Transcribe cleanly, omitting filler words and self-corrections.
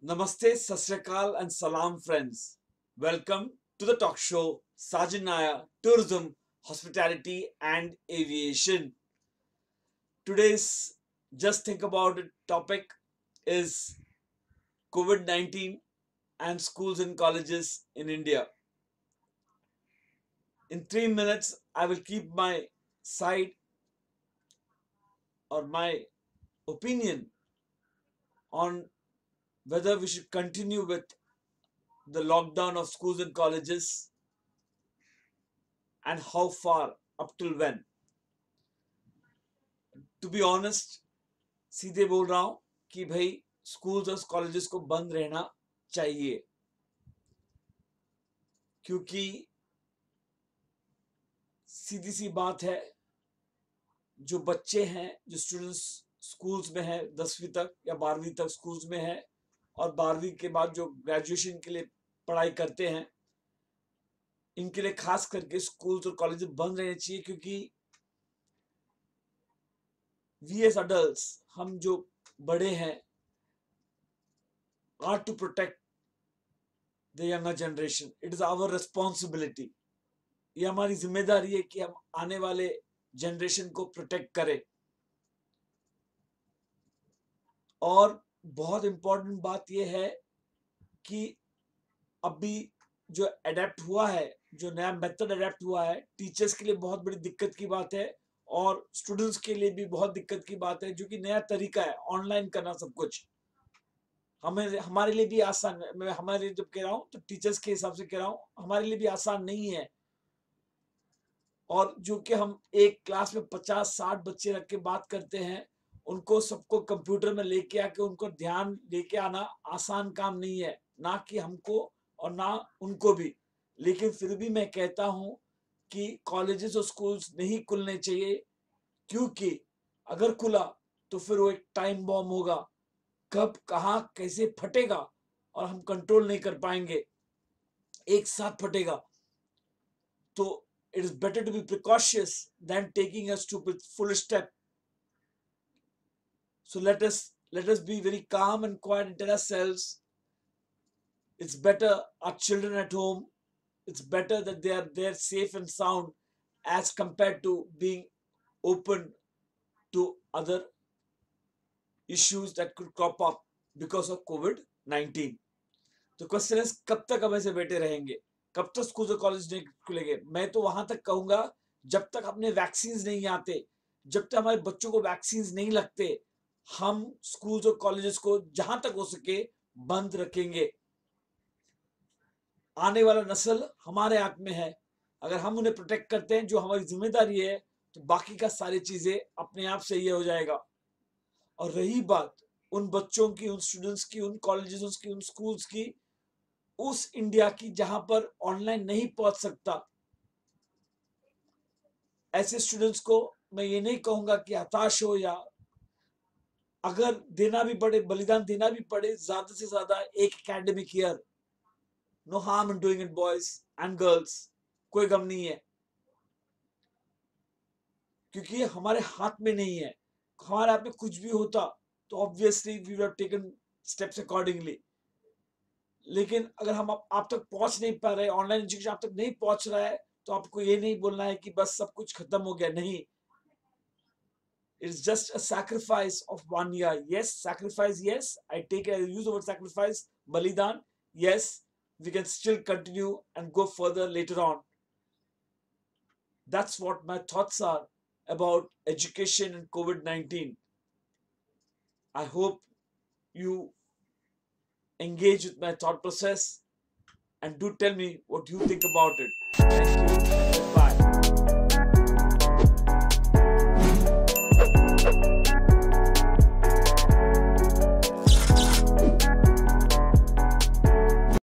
Namaste, Sat Sri Akal and Salam friends. Welcome to the talk show Sajin Naya, Tourism, Hospitality and Aviation. Today's Just Think About It topic is COVID-19 and schools and colleges in India. In 3 minutes, I will keep my side or my opinion on whether we should continue with the lockdown of schools and colleges and how far, up till when. To be honest, सीधे बोल रहा हूं कि भाई schools और colleges को बंद रहना चाहिए, क्योंकि सीधी सी बात है, जो बच्चे हैं, जो स्टूडेंट्स स्कूल्स में हैं 10वीं तक या 12वीं तक स्कूल्स में हैं और 12वीं के बाद जो ग्रेजुएशन के लिए पढ़ाई करते हैं, इनके लिए खास करके स्कूल्स और कॉलेजेस बंद रहने चाहिए, क्योंकि वी एज अडल्ट्स, हम जो बड़े हैं, are to protect the younger generation. It is our responsibility. ये हमारी जिम्मेदारी है कि हम आने वाले जनरेशन को प्रोटेक्ट करें. और बहुत इंपॉर्टेंट बात यह है कि अभी जो अडेप्ट हुआ है, जो नया मेथड अडेप्ट हुआ है, टीचर्स के लिए बहुत बड़ी दिक्कत की बात है और स्टूडेंट्स के लिए भी बहुत दिक्कत की बात है, जो कि नया तरीका है ऑनलाइन करना सब कुछ. हमारे लिए भी आसान, मैं हमारे लिए जब कह रहा हूँ तो टीचर्स के हिसाब से कह रहा हूँ, हमारे लिए भी आसान नहीं है. और जो कि हम एक क्लास में 50-60 बच्चे रख के बात करते हैं, उनको सबको कंप्यूटर में लेके आके उनको ध्यान लेके आना आसान काम नहीं है, ना कि हमको और ना उनको भी. लेकिन फिर भी मैं कहता हूं कि कॉलेजेस और स्कूल्स नहीं खुलने चाहिए, क्योंकि अगर खुला तो फिर वो एक टाइम बॉम्ब होगा. कब कहां कैसे फटेगा और हम कंट्रोल नहीं कर पाएंगे, एक साथ फटेगा. तो it is better to be precautious than taking a stupid foolish step. So let us be very calm and quiet and tell ourselves it's better our children at home, it's better that they are there safe and sound, as compared to being open to other issues that could crop up because of COVID-19. तो question है, कब तक हम ऐसे बैठे रहेंगे, कब तक स्कूल और कॉलेज नहीं खुलेंगे. मैं तो वहां तक कहूंगा, जब तक अपने वैक्सीन नहीं आते, जब तक हमारे बच्चों को वैक्सीन नहीं लगते, हम स्कूल्स और कॉलेजेस को जहां तक हो सके बंद रखेंगे. आने वाला नस्ल हमारे हाथ में है. अगर हम उन्हें प्रोटेक्ट करते हैं, जो हमारी जिम्मेदारी है, तो बाकी का सारी चीजें अपने आप से ये हो जाएगा. और रही बात उन बच्चों की, उन स्टूडेंट्स की, उन कॉलेजेस की, उन स्कूल्स की, उस इंडिया की जहां पर ऑनलाइन नहीं पहुंच सकता, ऐसे स्टूडेंट्स को मैं ये नहीं कहूंगा कि हताश हो, या अगर देना भी पड़े, बलिदान देना भी पड़े, ज्यादा से ज्यादा एक academic year, no harm in doing it boys and girls, कोई गम नहीं है, क्योंकि ये हमारे हाथ में नहीं है. हमारे हाथ में कुछ भी होता तो obviously we would have taken steps accordingly. लेकिन अगर हम आप तक पहुंच नहीं पा रहे, ऑनलाइन एजुकेशन आप तक नहीं पहुंच रहा है, तो आपको ये नहीं बोलना है कि बस सब कुछ खत्म हो गया. नहीं, it's just a sacrifice of 1 year. Yes, sacrifice, yes, I take a use the word sacrifice, balidan. Yes, we can still continue and go further later on. That's what my thoughts are about education and COVID-19. I hope you engage with my thought process and do tell me what you think about it. Thank you.